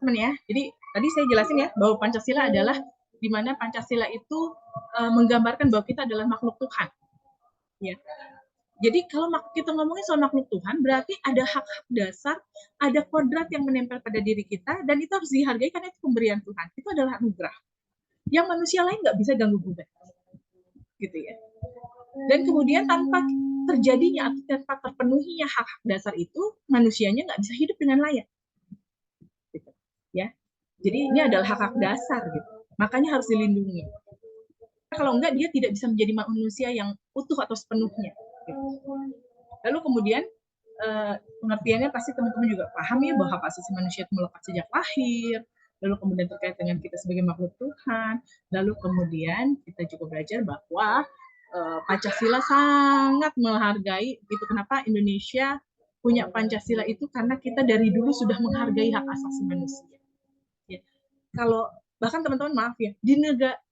teman-teman ya. Jadi tadi saya jelasin ya bahwa Pancasila adalah di mana Pancasila itu menggambarkan bahwa kita adalah makhluk Tuhan. Ya. Jadi kalau kita ngomongin soal makhluk Tuhan, berarti ada hak-hak dasar, ada kodrat yang menempel pada diri kita, dan itu harus dihargai karena itu pemberian Tuhan. Itu adalah anugerah. Yang manusia lain nggak bisa ganggu gugat. Gitu ya. Dan kemudian tanpa terjadinya atau tanpa terpenuhinya hak-hak dasar itu, manusianya nggak bisa hidup dengan layak. Gitu. Ya. Jadi ini adalah hak-hak dasar. Gitu. Makanya harus dilindungi. Kalau enggak, dia tidak bisa menjadi manusia yang utuh atau sepenuhnya. Lalu kemudian pengertiannya pasti teman-teman juga paham ya bahwa hak asasi manusia itu melekat sejak lahir, lalu kemudian terkait dengan kita sebagai makhluk Tuhan, lalu kemudian kita juga belajar bahwa Pancasila sangat menghargai itu. Kenapa Indonesia punya Pancasila itu karena kita dari dulu sudah menghargai hak asasi manusia. Ya. Kalau bahkan teman-teman maaf ya,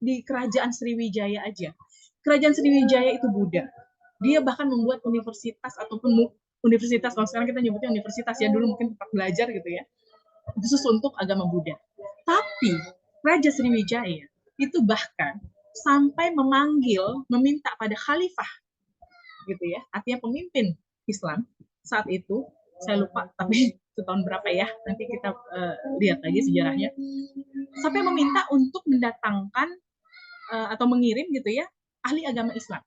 di kerajaan Sriwijaya aja, kerajaan Sriwijaya itu Buddha. Dia bahkan membuat universitas ataupun universitas, kalau sekarang kita nyebutnya universitas ya, dulu mungkin tempat belajar gitu ya, khusus untuk agama Buddha. Tapi Raja Sriwijaya itu bahkan sampai meminta pada khalifah gitu ya, artinya pemimpin Islam saat itu, saya lupa tapi tahun berapa ya, nanti kita lihat lagi sejarahnya, sampai meminta untuk mendatangkan atau mengirim gitu ya ahli agama Islam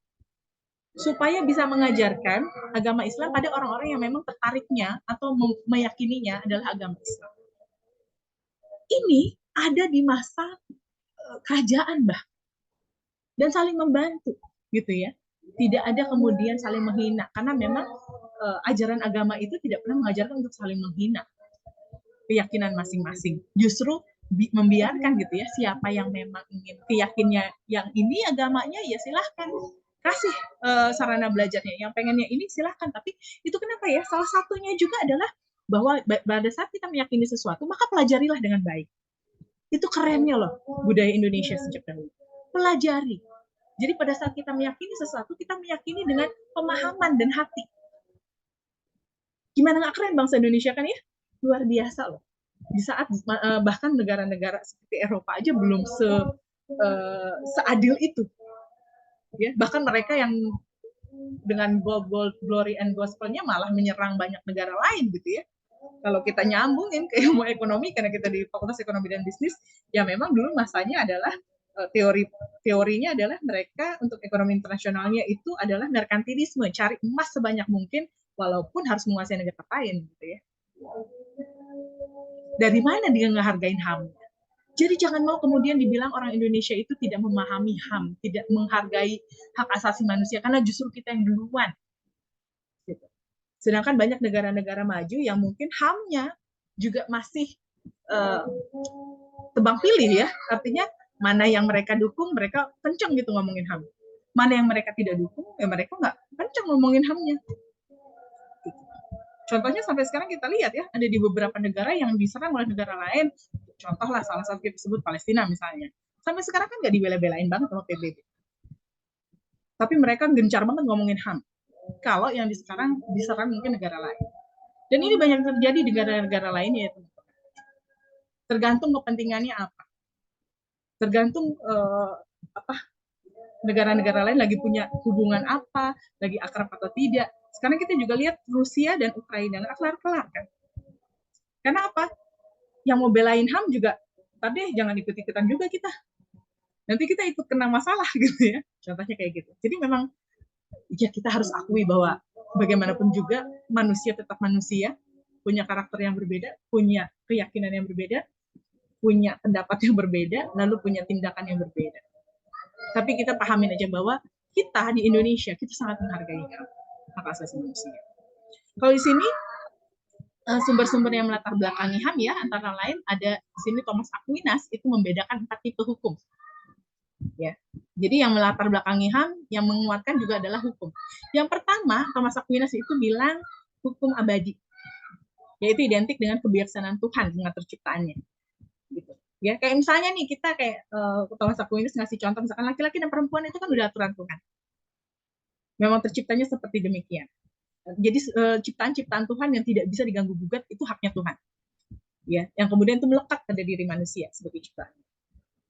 supaya bisa mengajarkan agama Islam pada orang-orang yang memang tertariknya atau meyakininya adalah agama Islam. Ini ada di masa kerajaan bah, dan saling membantu gitu ya. Tidak ada kemudian saling menghina karena memang ajaran agama itu tidak pernah mengajarkan untuk saling menghina keyakinan masing-masing. Justru membiarkan gitu ya, siapa yang memang ingin keyakinnya yang ini agamanya ya silahkan kasih sarana belajarnya, yang pengennya ini silahkan. Tapi itu kenapa ya, salah satunya juga adalah bahwa pada saat kita meyakini sesuatu maka pelajarilah dengan baik. Itu kerennya loh budaya Indonesia sejak dahulu, pelajari. Jadi pada saat kita meyakini sesuatu, kita meyakini dengan pemahaman dan hati. Gimana nggak keren bangsa Indonesia kan ya, luar biasa loh. Di saat bahkan negara-negara seperti Eropa aja belum seadil itu ya, bahkan mereka yang dengan gold glory and gospelnya malah menyerang banyak negara lain gitu ya. Kalau kita nyambungin ke ilmu ekonomi, karena kita di Fakultas Ekonomi dan Bisnis, ya memang dulu masanya adalah teorinya adalah mereka untuk ekonomi internasionalnya itu adalah merkantilisme, cari emas sebanyak mungkin walaupun harus menguasai negara lain gitu ya. Dari mana dia ngehargain HAM? Jadi jangan mau kemudian dibilang orang Indonesia itu tidak memahami HAM, tidak menghargai hak asasi manusia, karena justru kita yang duluan. Gitu. Sedangkan banyak negara-negara maju yang mungkin HAM-nya juga masih tebang pilih ya, artinya mana yang mereka dukung, mereka kenceng gitu ngomongin HAM. Mana yang mereka tidak dukung, ya mereka nggak kenceng ngomongin HAM-nya. Contohnya sampai sekarang kita lihat ya, ada di beberapa negara yang diserang oleh negara lain. Contoh lah, salah satu kita sebut Palestina misalnya. Sampai sekarang kan nggak dibela-belain banget sama PBB. Tapi mereka gencar banget ngomongin HAM. Kalau yang sekarang diserang mungkin negara lain. Dan ini banyak terjadi di negara-negara lainnya. Tergantung kepentingannya apa. Tergantung negara-negara lain lagi punya hubungan apa, lagi akrab atau tidak. Sekarang kita juga lihat Rusia dan Ukraina nggak kelar-kelar kan. Karena apa? Yang mau belain HAM juga, tapi jangan ikut-ikutan juga kita. Nanti kita ikut kena masalah gitu ya. Contohnya kayak gitu. Jadi memang ya kita harus akui bahwa bagaimanapun juga manusia tetap manusia, punya karakter yang berbeda, punya keyakinan yang berbeda, punya pendapat yang berbeda, lalu punya tindakan yang berbeda. Tapi kita pahamin aja bahwa kita di Indonesia, kita sangat menghargai hak asasi manusia. Kalau di sini sumber-sumber yang melatar belakangi HAM ya, antara lain ada di sini Thomas Aquinas itu membedakan 4 tipe hukum. Ya. Jadi yang melatar belakangi HAM, yang menguatkan juga adalah hukum. Yang pertama, Thomas Aquinas itu bilang hukum abadi, yaitu identik dengan kebijaksanaan Tuhan mengatur ciptaannya. Gitu. Ya, kayak misalnya nih kita kayak Thomas Aquinas ngasih contoh, misalkan laki-laki dan perempuan itu kan udah aturan Tuhan. Memang terciptanya seperti demikian. Jadi ciptaan-ciptaan Tuhan yang tidak bisa diganggu gugat itu haknya Tuhan. ya, yang kemudian itu melekat pada diri manusia sebagai ciptaan.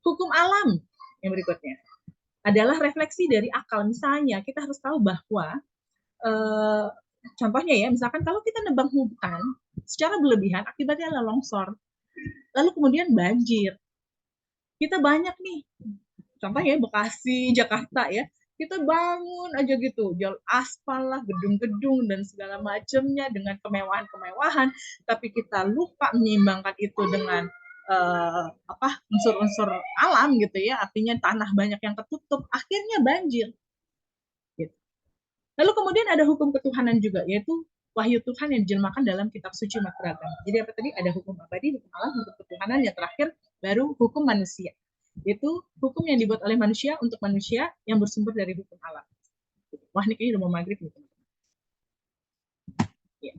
Hukum alam yang berikutnya adalah refleksi dari akal. Misalnya kita harus tahu bahwa contohnya ya, misalkan kalau kita nebang hutan secara berlebihan, akibatnya adalah longsor, lalu kemudian banjir. Kita banyak nih, contohnya Bekasi, Jakarta ya, kita bangun aja gitu, jalan aspal lah, gedung-gedung dan segala macamnya dengan kemewahan-kemewahan, tapi kita lupa menyeimbangkan itu dengan unsur-unsur alam gitu ya, artinya tanah banyak yang tertutup, akhirnya banjir. Gitu. Lalu kemudian ada hukum ketuhanan juga, yaitu wahyu Tuhan yang dijelmakan dalam kitab suci Mahabharata. Jadi apa tadi? Ada hukum abadi, hukum alam, hukum ketuhanan, yang terakhir baru hukum manusia. Itu hukum yang dibuat oleh manusia untuk manusia yang bersumber dari hukum alam. Wah, ini kayaknya udah mau maghrib nih, teman-teman. Ya.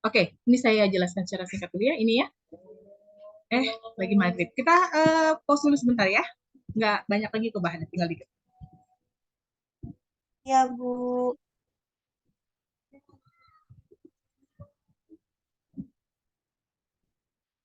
Oke, ini saya jelaskan secara singkat dulu ya. Ini ya. Lagi maghrib. Kita pause dulu sebentar ya. Nggak banyak lagi kok bahannya, tinggal dikit. Ya, Bu.